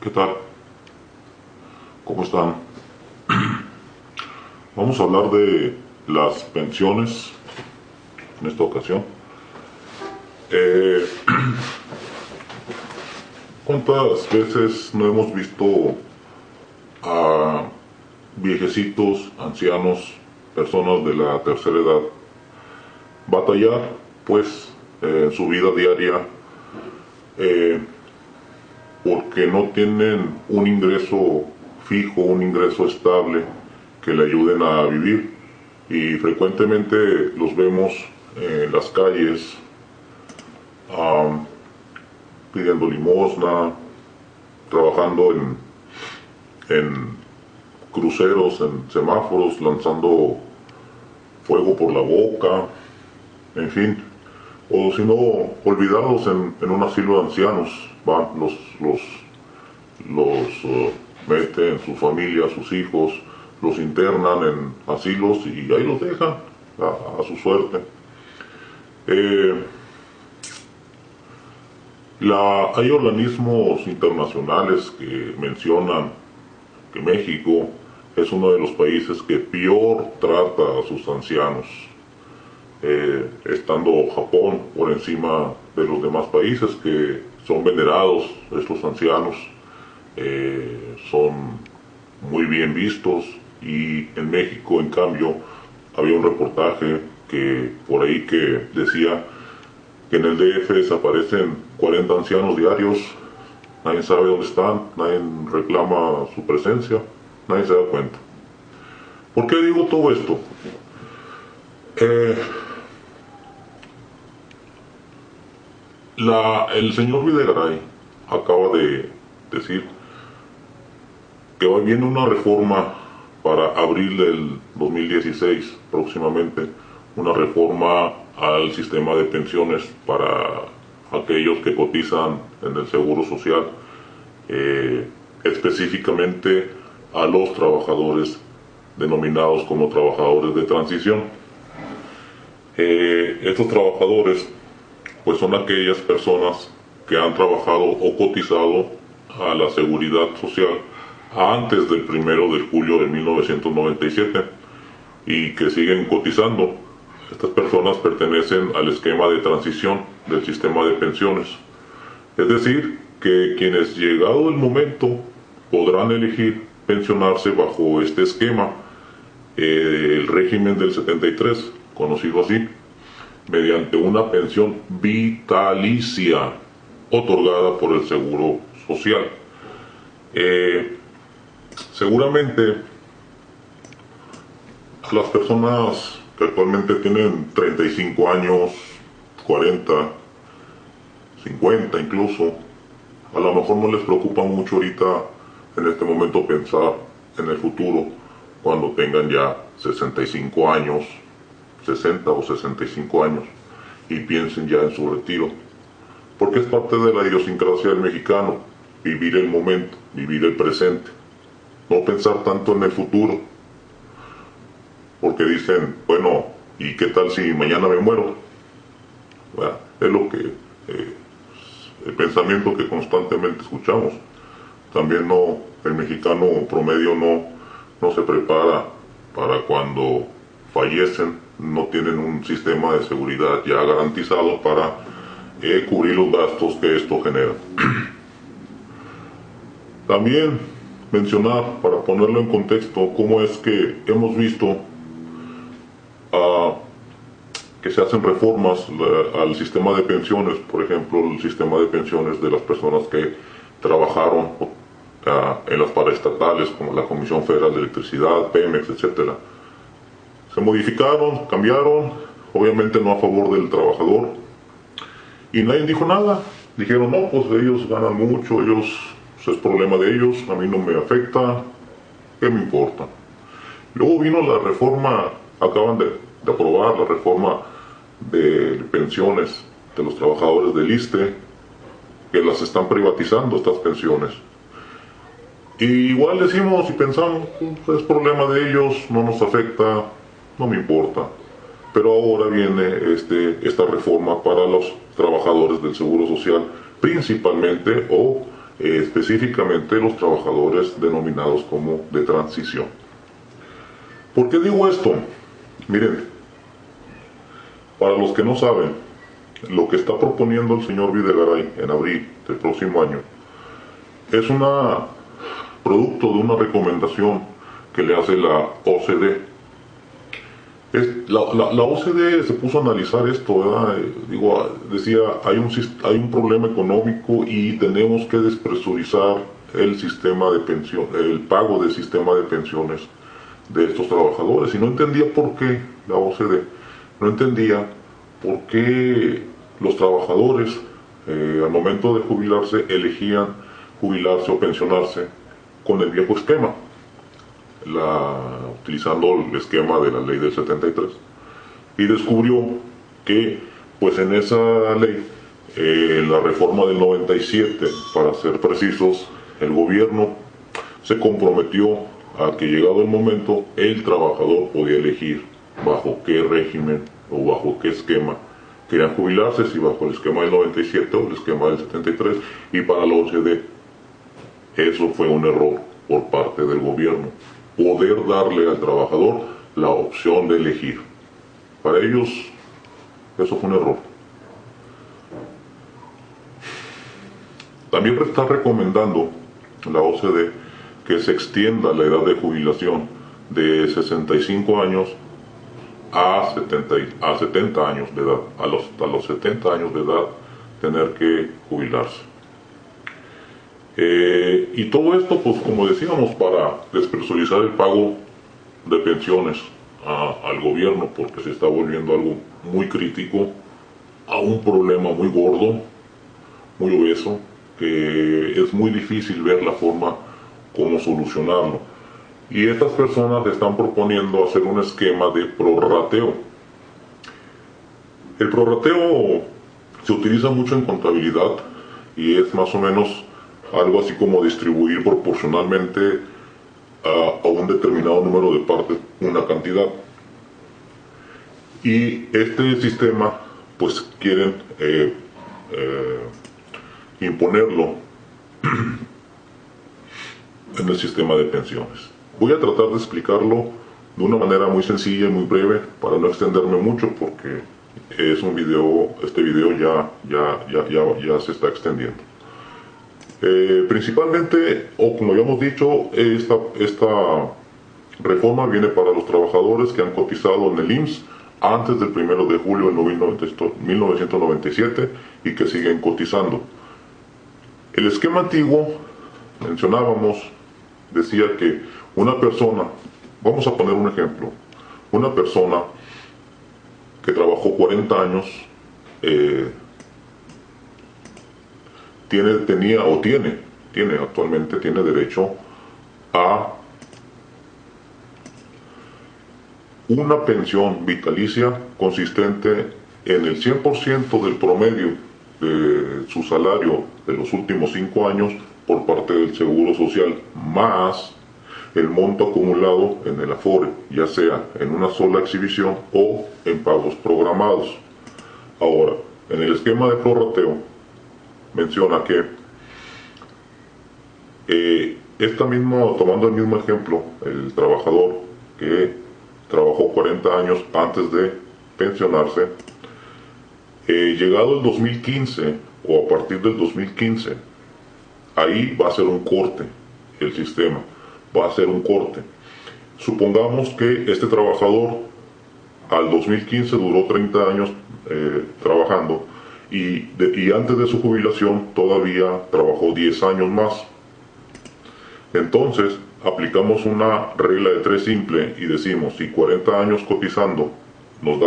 ¿Qué tal? ¿Cómo están? Vamos a hablar de las pensiones en esta ocasión. Eh, ¿Cuántas veces no hemos visto a viejecitos, ancianos, personas de la tercera edad batallar, pues, en su vida diaria porque no tienen un ingreso fijo, un ingreso estable que le ayuden a vivir? Y frecuentemente los vemos en las calles pidiendo limosna, trabajando en cruceros, en semáforos, lanzando fuego por la boca, en fin. O si no, olvidados en un asilo de ancianos, van, meten su familia, sus hijos, los internan en asilos y ahí los dejan a su suerte. Hay organismos internacionales que mencionan que México es uno de los países que peor trata a sus ancianos, estando Japón por encima de los demás países que son venerados. Estos ancianos son muy bien vistos, y en México, en cambio, había un reportaje que por ahí que decía que en el DF desaparecen 40 ancianos diarios, nadie sabe dónde están, nadie reclama su presencia, nadie se da cuenta. ¿Por qué digo todo esto? El señor Videgaray acaba de decir que hoy viene una reforma para abril del 2016 próximamente, una reforma al sistema de pensiones para aquellos que cotizan en el Seguro Social, específicamente a los trabajadores denominados como trabajadores de transición. Estos trabajadores pues son aquellas personas que han trabajado o cotizado a la Seguridad Social antes del 1 de julio de 1997 y que siguen cotizando. Estas personas pertenecen al esquema de transición del sistema de pensiones. Es decir, que quienes, llegado el momento, podrán elegir pensionarse bajo este esquema, el régimen del 73, conocido así, mediante una pensión vitalicia otorgada por el Seguro Social. Seguramente a las personas que actualmente tienen 35 años, 40, 50 incluso, a lo mejor no les preocupa mucho ahorita en este momento pensar en el futuro cuando tengan ya 65 años, 60 o 65 años, y piensen ya en su retiro, porque es parte de la idiosincrasia del mexicano, vivir el momento, vivir el presente, no pensar tanto en el futuro, porque dicen, bueno, ¿y qué tal si mañana me muero? Bueno, es lo que el pensamiento que constantemente escuchamos. También el mexicano promedio no se prepara para cuando fallecen, no tienen un sistema de seguridad ya garantizado para cubrir los gastos que esto genera. También mencionar, para ponerlo en contexto, cómo es que hemos visto que se hacen reformas al sistema de pensiones. Por ejemplo, el sistema de pensiones de las personas que trabajaron en las paraestatales como la Comisión Federal de Electricidad, Pemex, etc. Se modificaron, cambiaron, obviamente no a favor del trabajador, y nadie dijo nada. Dijeron, no, pues ellos ganan mucho, es problema de ellos, a mí no me afecta, ¿qué me importa? Luego vino la reforma, acaban de aprobar la reforma de pensiones de los trabajadores del ISSSTE, que las están privatizando estas pensiones. Y igual decimos y pensamos, pues, es problema de ellos, no nos afecta, no me importa. Pero ahora viene esta reforma para los trabajadores del Seguro Social, principalmente, o específicamente los trabajadores denominados como de transición. ¿Por qué digo esto? Miren, para los que no saben, lo que está proponiendo el señor Videgaray en abril del próximo año es un producto de una recomendación que le hace la OCDE. La OCDE se puso a analizar esto, ¿verdad? Decía, hay un problema económico y tenemos que despresurizar el sistema de pensión, el pago del sistema de pensiones de estos trabajadores. Y no entendía por qué la OCDE, no entendía por qué los trabajadores al momento de jubilarse elegían jubilarse o pensionarse con el viejo esquema, utilizando el esquema de la ley del 73, y descubrió que pues en esa ley, la reforma del 97, para ser precisos, el gobierno se comprometió a que llegado el momento el trabajador podía elegir bajo qué régimen o bajo qué esquema querían jubilarse, si bajo el esquema del 97 o el esquema del 73, y para la OCDE eso fue un error por parte del gobierno, poder darle al trabajador la opción de elegir. Para ellos eso fue un error. También está recomendando la OCDE que se extienda la edad de jubilación de 65 años a 70 años de edad. A los 70 años de edad tener que jubilarse. Y todo esto, pues como decíamos, para despresurizar el pago de pensiones al gobierno, porque se está volviendo algo muy crítico, a un problema muy gordo, muy obeso, que es muy difícil ver la forma como solucionarlo. Y estas personas están proponiendo hacer un esquema de prorrateo. El prorrateo se utiliza mucho en contabilidad y es más o menos algo así como distribuir proporcionalmente a un determinado número de partes una cantidad. Y este sistema pues quieren imponerlo en el sistema de pensiones. Voy a tratar de explicarlo de una manera muy sencilla y muy breve para no extenderme mucho, porque es un video, este video ya se está extendiendo. Principalmente, o como habíamos dicho, esta reforma viene para los trabajadores que han cotizado en el IMSS antes del 1 de julio de 1997 y que siguen cotizando. El esquema antiguo, mencionábamos, decía que una persona, vamos a poner un ejemplo, una persona que trabajó 40 años, actualmente tiene derecho a una pensión vitalicia consistente en el 100% del promedio de su salario de los últimos 5 años por parte del Seguro Social, más el monto acumulado en el Afore, ya sea en una sola exhibición o en pagos programados. Ahora, en el esquema de prorrateo menciona que tomando el mismo ejemplo, el trabajador que trabajó 40 años antes de pensionarse, llegado el 2015 o a partir del 2015, ahí va a ser un corte, el sistema va a ser un corte. Supongamos que este trabajador al 2015 duró 30 años trabajando y antes de su jubilación todavía trabajó 10 años más. Entonces aplicamos una regla de 3 simple y decimos, si 40 años cotizando nos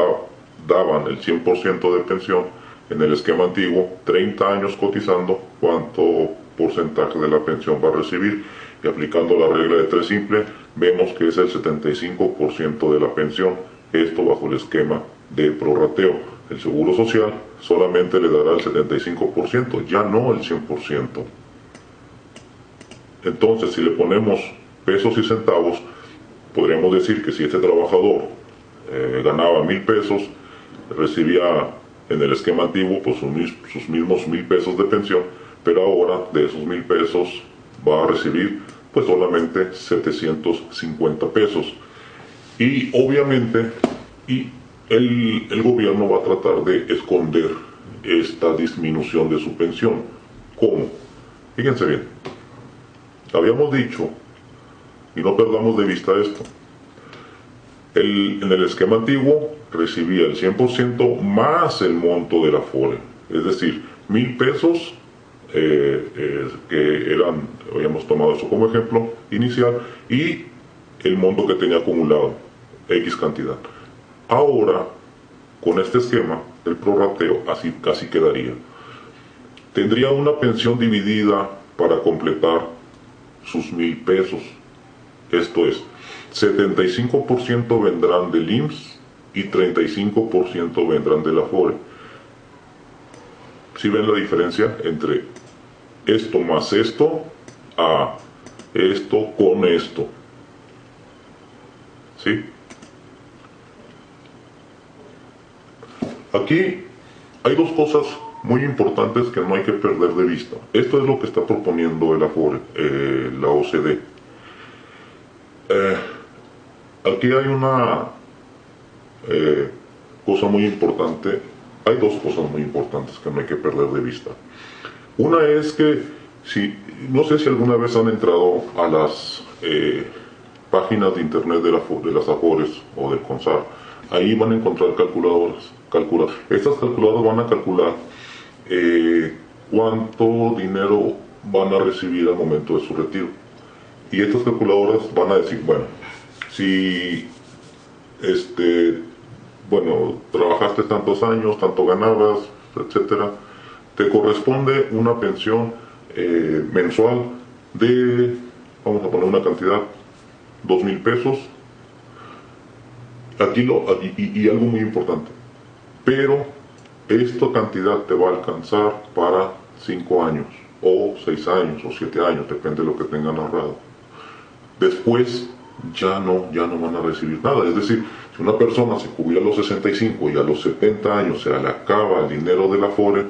daban el 100% de pensión, en el esquema antiguo, 30 años cotizando, ¿cuánto porcentaje de la pensión va a recibir? Y aplicando la regla de 3 simple, vemos que es el 75% de la pensión, esto bajo el esquema de prorrateo. El Seguro Social solamente le dará el 75%, ya no el 100%. Entonces, si le ponemos pesos y centavos, podríamos decir que si este trabajador ganaba 1,000 pesos, recibía en el esquema antiguo pues sus mismos 1,000 pesos de pensión, pero ahora de esos 1,000 pesos va a recibir pues solamente 750 pesos. Y obviamente el gobierno va a tratar de esconder esta disminución de su pensión. ¿Cómo? Fíjense bien, habíamos dicho, y no perdamos de vista esto, en el esquema antiguo recibía el 100% más el monto de la Afore, es decir, 1,000 pesos que eran, habíamos tomado eso como ejemplo inicial, y el monto que tenía acumulado, X cantidad. Ahora, con este esquema, el prorrateo así casi quedaría. Tendría una pensión dividida para completar sus 1,000 pesos. Esto es, 75% vendrán del IMSS y 35% vendrán del Afore. ¿Sí ven la diferencia entre esto más esto a esto con esto? ¿Sí? Aquí hay dos cosas muy importantes que no hay que perder de vista. Esto es lo que está proponiendo el Afore, la OCDE. Aquí hay una cosa muy importante. Hay dos cosas muy importantes que no hay que perder de vista. Una es que, no sé si alguna vez han entrado a las páginas de internet de las Afores o del CONSAR. Ahí van a encontrar calculadoras. Estas calculadoras van a calcular cuánto dinero van a recibir al momento de su retiro. Y estas calculadoras van a decir, bueno, si trabajaste tantos años, tanto ganabas, etcétera, te corresponde una pensión mensual de, vamos a poner una cantidad, 2,000 pesos. Y algo muy importante, pero esta cantidad te va a alcanzar para 5 años, o 6 años, o 7 años, depende de lo que tengan ahorrado. Después ya no van a recibir nada. Es decir, si una persona se jubila a los 65 y a los 70 años se le acaba el dinero del Afore,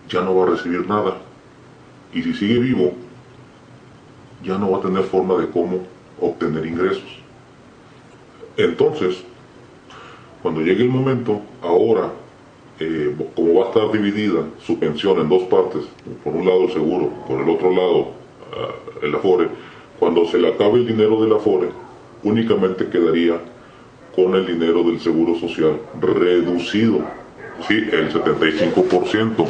ya no va a recibir nada. Y si sigue vivo, ya no va a tener forma de cómo obtener ingresos. Entonces, cuando llegue el momento, ahora, como va a estar dividida su pensión en dos partes, por un lado el seguro, por el otro lado el Afore, cuando se le acabe el dinero del Afore, únicamente quedaría con el dinero del Seguro Social reducido, ¿sí? El 75%.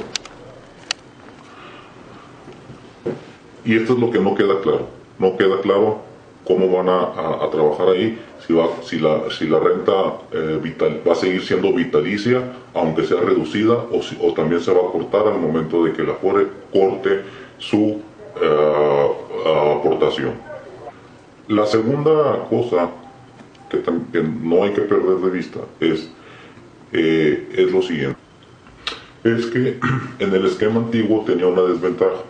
Y esto es lo que no queda claro. No queda claro cómo van a trabajar ahí, si la renta va a seguir siendo vitalicia, aunque sea reducida, o también se va a cortar al momento de que el Afore corte su aportación. La segunda cosa que no hay que perder de vista es lo siguiente. Es que en el esquema antiguo tenía una desventaja.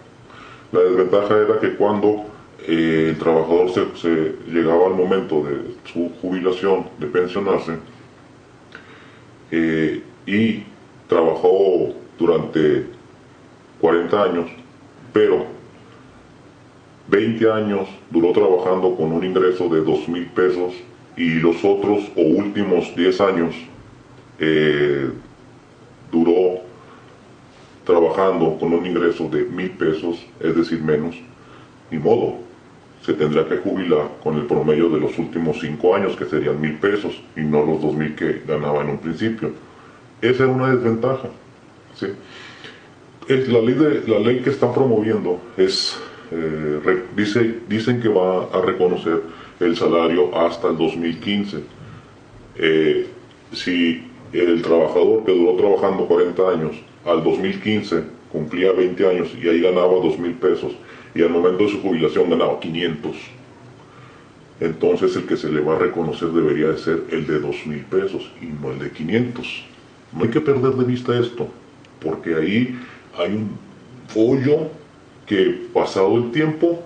La desventaja era que cuando el trabajador se llegaba al momento de su jubilación, de pensionarse, y trabajó durante 40 años, pero 20 años duró trabajando con un ingreso de 2,000 pesos, y los otros o últimos 10 años duró trabajando con un ingreso de 1,000 pesos, es decir, menos, ni modo, se tendrá que jubilar con el promedio de los últimos 5 años, que serían 1,000 pesos, y no los 2,000 que ganaba en un principio. Esa es una desventaja, ¿sí? La ley que están promoviendo dicen que va a reconocer el salario hasta el 2015. Si el trabajador que duró trabajando 40 años, al 2015 cumplía 20 años y ahí ganaba 2,000 pesos, y al momento de su jubilación ganaba 500, entonces el que se le va a reconocer debería de ser el de 2,000 pesos y no el de 500. No hay que perder de vista esto, porque ahí hay un hoyo que, pasado el tiempo,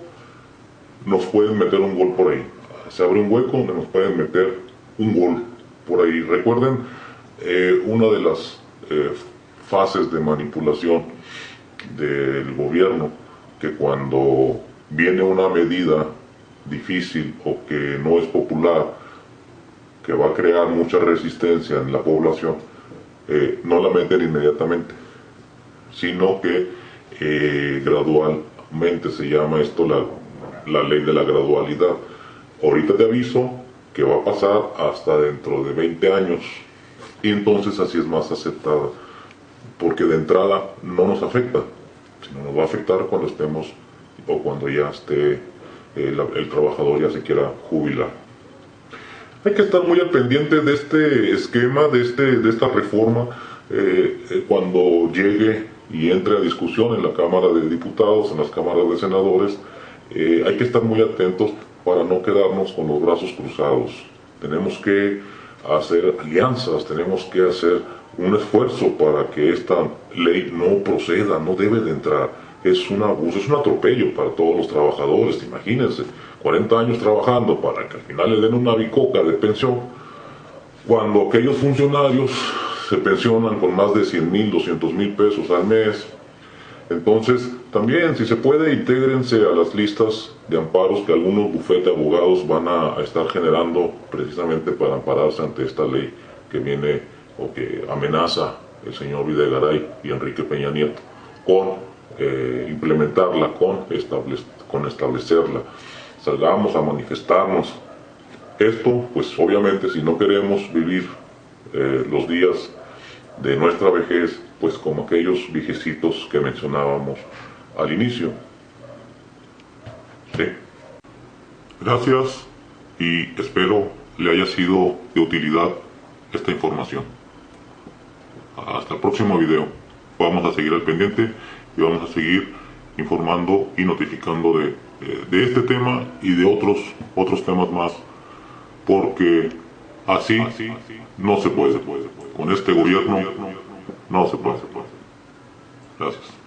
nos pueden meter un gol por ahí. Se abre un hueco donde nos pueden meter un gol por ahí. Recuerden una de las fases de manipulación del gobierno que cuando viene una medida difícil o que no es popular, que va a crear mucha resistencia en la población, no la meten inmediatamente, sino que gradualmente, se llama esto la ley de la gradualidad. Ahorita te aviso que va a pasar hasta dentro de 20 años, y entonces así es más aceptada, porque de entrada no nos afecta, sino nos va a afectar cuando estemos o cuando ya esté el trabajador ya se quiera jubilar. Hay que estar muy al pendiente de este esquema, de esta reforma, cuando llegue y entre a discusión en la Cámara de Diputados, en las cámaras de senadores. Hay que estar muy atentos para no quedarnos con los brazos cruzados. Tenemos que hacer alianzas, tenemos que hacer un esfuerzo para que esta ley no proceda, no debe de entrar. Es un abuso, es un atropello para todos los trabajadores. Imagínense, 40 años trabajando para que al final le den una bicoca de pensión, cuando aquellos funcionarios se pensionan con más de 100,000, 200,000 pesos al mes. Entonces, también, si se puede, intégrense a las listas de amparos que algunos bufetes de abogados van a estar generando precisamente para ampararse ante esta ley que viene o que amenaza el señor Videgaray y Enrique Peña Nieto con implementarla, con establecerla. Salgamos a manifestarnos. Esto, pues obviamente, si no queremos vivir los días de nuestra vejez, pues como aquellos viejecitos que mencionábamos al inicio. Sí. Gracias y espero le haya sido de utilidad esta información. Hasta el próximo video. Vamos a seguir al pendiente y vamos a seguir informando y notificando de este tema y de otros temas más, porque así no se puede. Con este gobierno no se puede. Gracias.